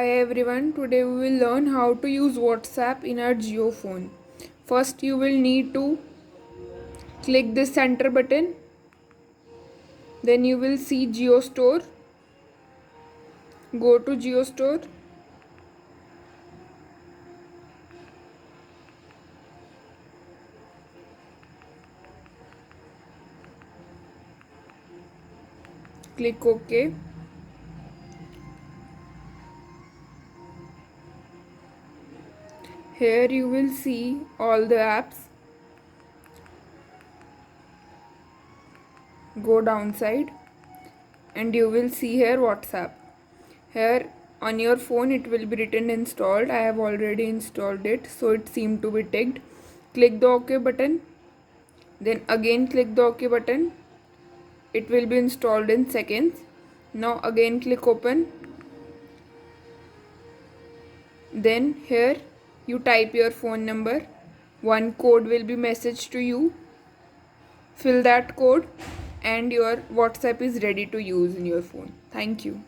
Hi everyone, today we will learn how to use WhatsApp in our Jio phone. First you will need to click this center button, then you will see Jio Store. Go to Jio Store. Click OK. Here you will see all the apps. Go downside and you will see here WhatsApp. Here on your phone it will be written installed. I have already installed it, so it seemed to be ticked. Click the OK button, then again click the OK button. It will be installed in seconds. Now again click open. Then here you type your phone number. One code will be messaged to you. Fill that code and your WhatsApp is ready to use in your phone. Thank you.